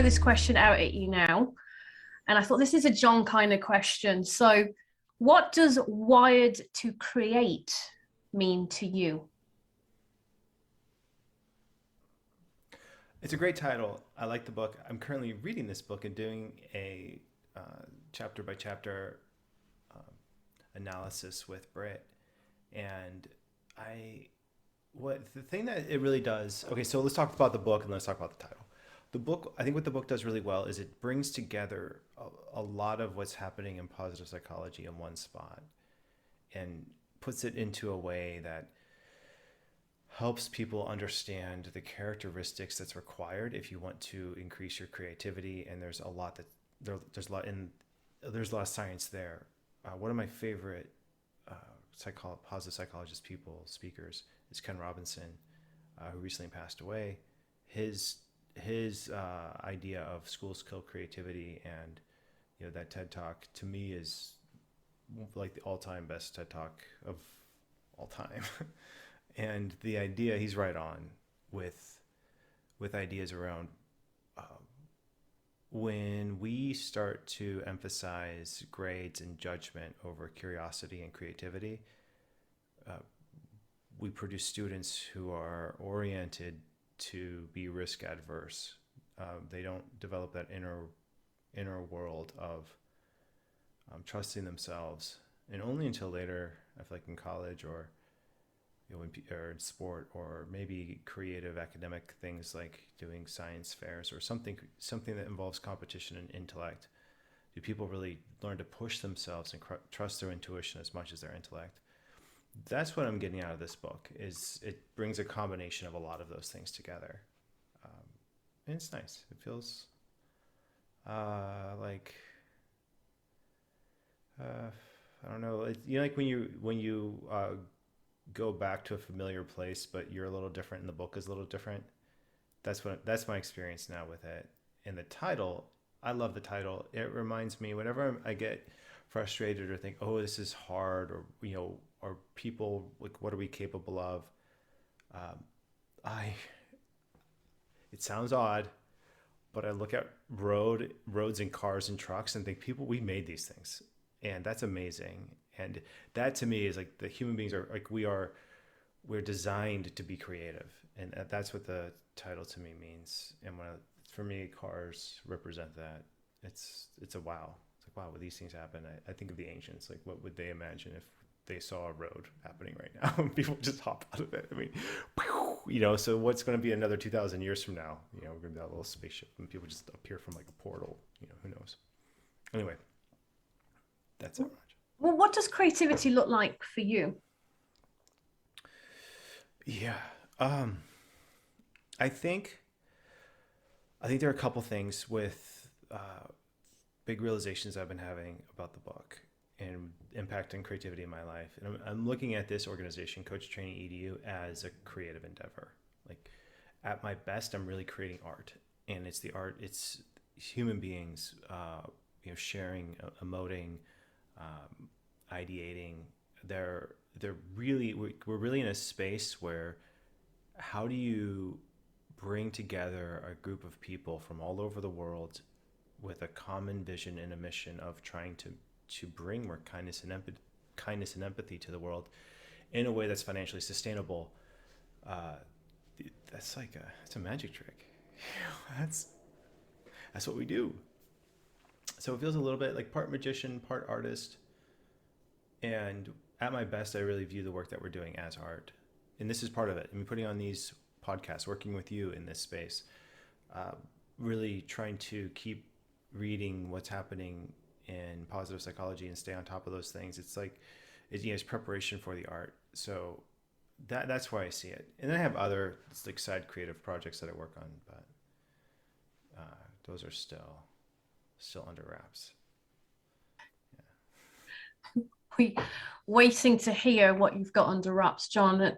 this question out at you now. And I thought this is a John kind of question. So what does wired to create mean to you? It's a great title. I like the book. I'm currently reading this book and doing a chapter by chapter analysis with Britt. And what the thing that it really does, okay, so let's talk about the book and let's talk about the title. The book, I think what the book does really well is it brings together a lot of what's happening in positive psychology in one spot and puts it into a way that helps people understand the characteristics that's required if you want to increase your creativity. And there's a lot there's a lot of science there. One of my favorite positive psychologist speakers is Ken Robinson, who recently passed away. His idea of schools kill creativity, and that TED Talk to me is like the all-time best TED Talk of all time. And the idea, he's right on with ideas around when we start to emphasize grades and judgment over curiosity and creativity, we produce students who are oriented to be risk adverse. They don't develop that inner world of trusting themselves, and only until later, I feel like in college or or in sport, or maybe creative academic things like doing science fairs or something that involves competition and intellect, do people really learn to push themselves and trust their intuition as much as their intellect. That's what I'm getting out of this book. Is it brings a combination of a lot of those things together, and it's nice. It feels like I don't know, like when you go back to a familiar place, but you're a little different and the book is a little different. That's my experience now with it. And the title, I love the title. It reminds me whenever I get frustrated or think, oh, this is hard, or or people, like, what are we capable of? It sounds odd, but I look at roads and cars and trucks and think, people, we made these things, and that's amazing. And that to me is like the human beings are like, we're designed to be creative. And that's what the title to me means. And for me, cars represent that. It's a wow. It's like, wow, would these things happen? I think of the ancients, like what would they imagine if they saw a road happening right now and people just hop out of it? I mean, so what's going to be another 2,000 years from now? We're going to be that little spaceship and people just appear from like a portal, who knows? Anyway, that's it. Well, what does creativity look like for you? Yeah. I think there are a couple things with big realizations I've been having about the book and impacting creativity in my life. And I'm looking at this organization, Training EDU, as a creative endeavor. Like, at my best, I'm really creating art, and it's human beings, sharing, emoting, ideating. We're really in a space where, how do you bring together a group of people from all over the world with a common vision and a mission of trying to bring more kindness and empathy to the world in a way that's financially sustainable? That's it's a magic trick. That's what we do. So it feels a little bit like part magician, part artist. And at my best, I really view the work that we're doing as art. And this is part of it. I mean, putting on these podcasts, working with you in this space, really trying to keep reading what's happening in positive psychology and stay on top of those things. It's like, it's preparation for the art. So that's why I see it. And then I have other like side creative projects that I work on, but those are still under wraps. We waiting to hear what you've got under wraps, John.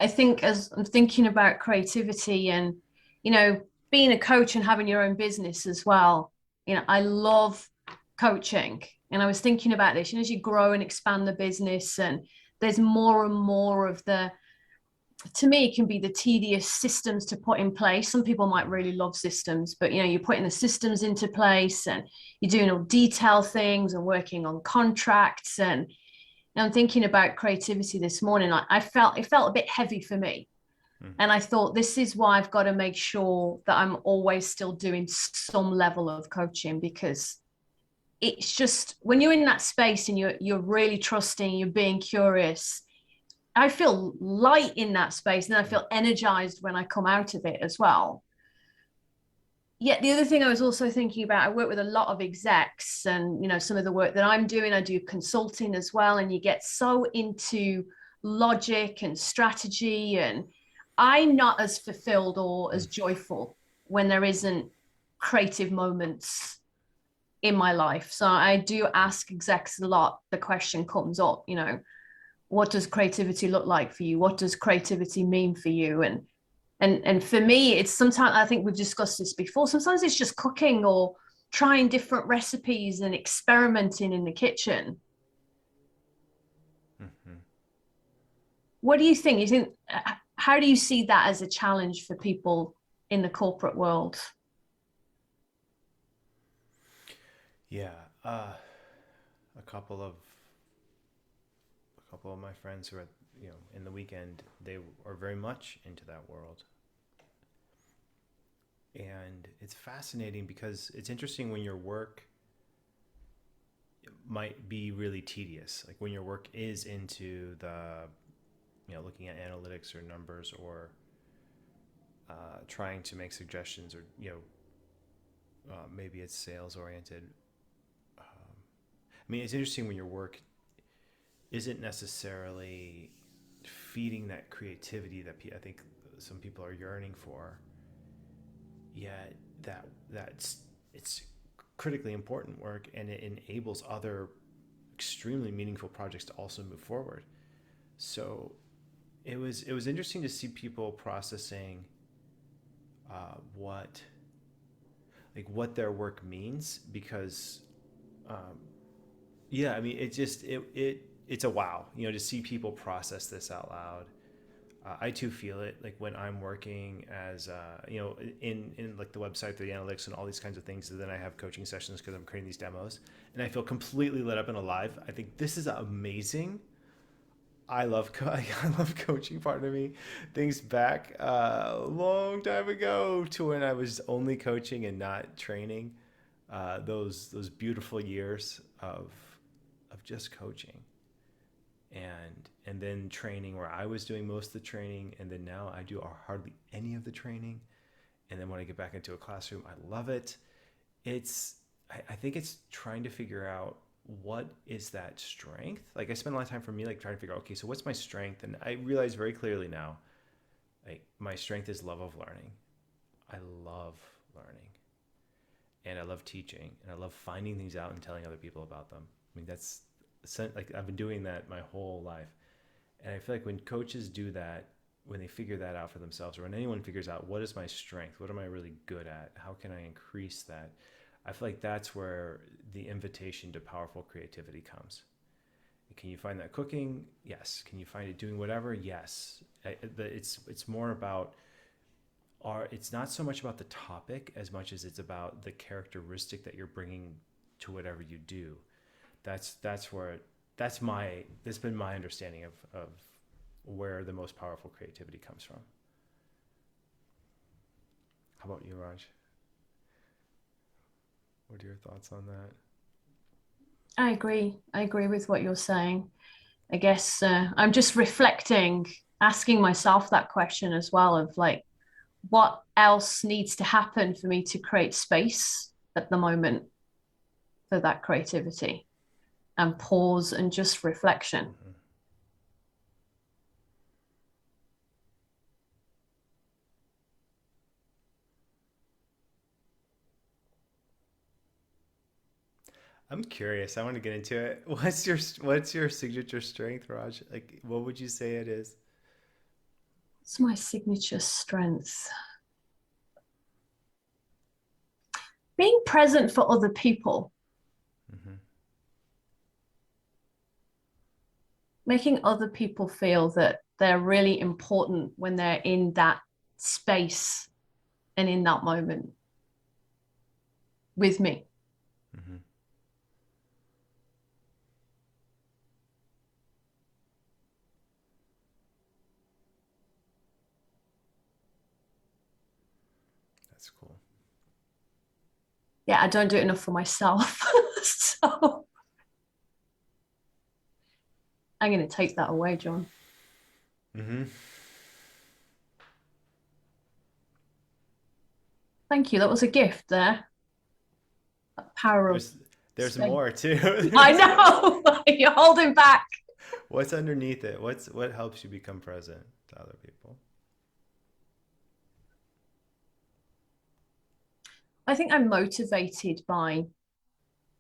I think, as I'm thinking about creativity and being a coach and having your own business as well, I love coaching. And I was thinking about this, as you grow and expand the business, and there's more and more of the to me, it can be the tedious systems to put in place. Some people might really love systems, but you're putting the systems into place and you're doing all detail things and working on contracts. And I'm thinking about creativity this morning. I felt it felt a bit heavy for me. Mm-hmm. And I thought, this is why I've got to make sure that I'm always still doing some level of coaching, because it's just when you're in that space and you're really trusting, you're being curious. I feel light in that space, and I feel energized when I come out of it as well. Yet the other thing I was also thinking about, I work with a lot of execs, and some of the work that I'm doing, I do consulting as well, and you get so into logic and strategy, and I'm not as fulfilled or as joyful when there isn't creative moments in my life. So I do ask execs a lot. The question comes up, what does creativity look like for you? What does creativity mean for you? And for me, it's sometimes, I think we've discussed this before, sometimes it's just cooking or trying different recipes and experimenting in the kitchen. Mm-hmm. What do you think? How do you see that as a challenge for people in the corporate world? Yeah, a couple of my friends who are in the weekend, they are very much into that world, and it's fascinating because it's interesting when your work might be really tedious, like when your work is into the looking at analytics or numbers, or trying to make suggestions, or maybe it's sales oriented. I mean, it's interesting when your work isn't necessarily feeding that creativity that I think some people are yearning for. Yet that's it's critically important work, and it enables other extremely meaningful projects to also move forward. So it was interesting to see people processing what their work means, because yeah, I mean, it's a wow, to see people process this out loud. I too feel it, like when I'm working as in like the website, the analytics, and all these kinds of things. And then I have coaching sessions because I'm creating these demos, and I feel completely lit up and alive. I think this is amazing. I love I love coaching. Part of me thinks back a long time ago to when I was only coaching and not training. Those beautiful years of just coaching, and then training, where I was doing most of the training, and then now I do hardly any of the training. And then when I get back into a classroom, I love it. I think it's trying to figure out what is that strength. Like, I spend a lot of time, for me, like trying to figure out, okay, so what's my strength? And I realize very clearly now, like, my strength is love of learning. I love learning, and I love teaching, and I love finding things out and telling other people about them. I mean, that's like, I've been doing that my whole life. And I feel like when coaches do that, when they figure that out for themselves, or when anyone figures out what is my strength, what am I really good at, how can I increase that, I feel like that's where the invitation to powerful creativity comes. Can you find that cooking? Yes. Can you find it doing whatever? Yes. It's more about it's not so much about the topic as much as it's about the characteristic that you're bringing to whatever you do. That's where that's been my understanding of where the most powerful creativity comes from. How about you, Raj? What are your thoughts on that? I agree. I agree with what you're saying. I guess I'm just reflecting, asking myself that question as well, of like, what else needs to happen for me to create space at the moment for that creativity, and pause and just reflection. Mm-hmm. I'm curious. I want to get into it. What's your signature strength, Raj? Like, what would you say it is? It's my signature strength. Being present for other people, Mm-hmm. making other people feel that they're really important when they're in that space and in that moment with me. Mm-hmm. That's cool. Yeah, I don't do it enough for myself. So I'm going to take that away, John. Mm-hmm. Thank you. That was a gift there. That power of There's space. more too. I know. You're holding back. What's underneath it? What helps you become present to other people? I think I'm motivated by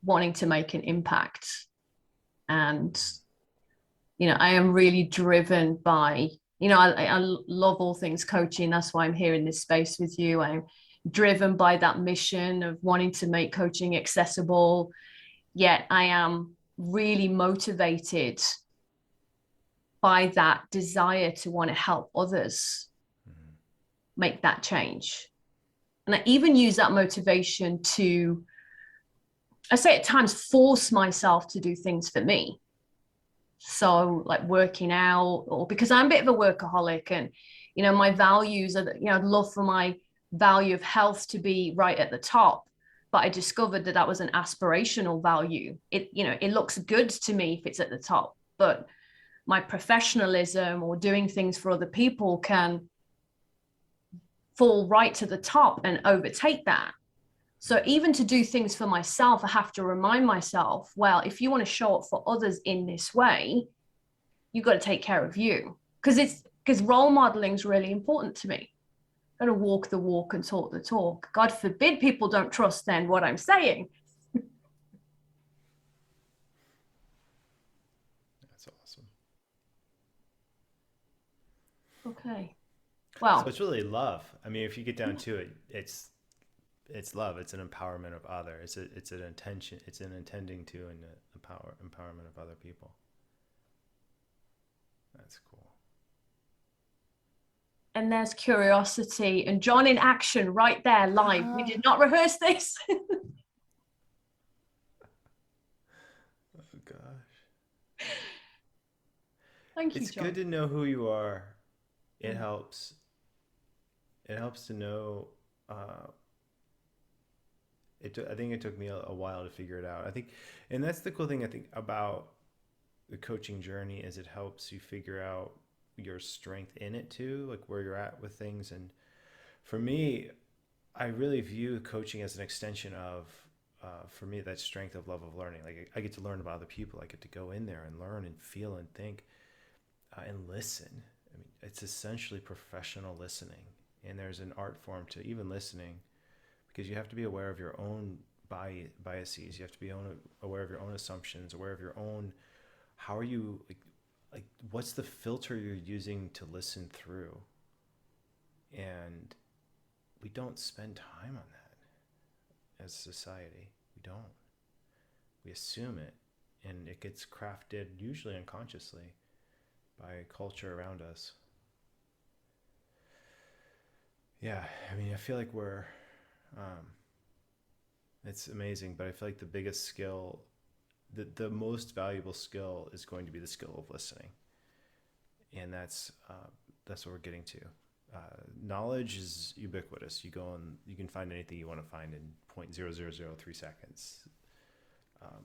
wanting to make an impact. And, I am really driven by, I love all things coaching. That's why I'm here in this space with you. I'm driven by that mission of wanting to make coaching accessible. Yet I am really motivated by that desire to want to help others Mm-hmm. make that change. And I even use that motivation to, I say at times, force myself to do things for me. So, like working out, or because I'm a bit of a workaholic, and, my values are, I'd love for my value of health to be right at the top. But I discovered that was an aspirational value. It looks good to me if it's at the top, but my professionalism or doing things for other people can fall right to the top and overtake that. So even to do things for myself, I have to remind myself, well, if you want to show up for others in this way, you've got to take care of you. Because role modeling is really important to me. I've got to walk the walk and talk the talk. God forbid people don't trust then what I'm saying. That's awesome. Okay. So Well, it's really love. I mean, if you get down to it, it's love. It's an empowerment of other. It's an intention. It's an intending to and empowerment of other people. That's cool. and there's curiosity and John in action right there live. We did not rehearse this. Oh gosh. Thank you, It's good John. to know who you are. It Mm. helps. It helps to know. I think it took me a while to figure it out. I think, and that's the cool thing I think about the coaching journey is it helps you figure out your strength in it too, like where you're at with things. And for me, I really view coaching as an extension of, for me, that strength of love of learning. Like I get to learn about other people. I get to go in there and learn and feel and think and listen. I mean, it's essentially professional listening, and there's an art form to even listening because you have to be aware of your own biases. You have to be aware of your own assumptions, aware of your own. How are you like? What's the filter you're using to listen through? And we don't spend time on that as a society. We don't. We assume it, and it gets crafted usually unconsciously by culture around us. Yeah, I mean, I feel like um, it's amazing, but I feel like the biggest skill, the most valuable skill is going to be the skill of listening. And that's what we're getting to. Knowledge is ubiquitous. You go and you can find anything you want to find in 0.0003 seconds. Um,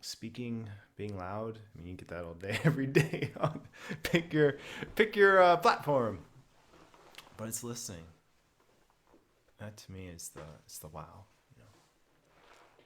Speaking, being loud. I mean, you get that all day, every day. pick your platform. But it's listening. That to me is the wow.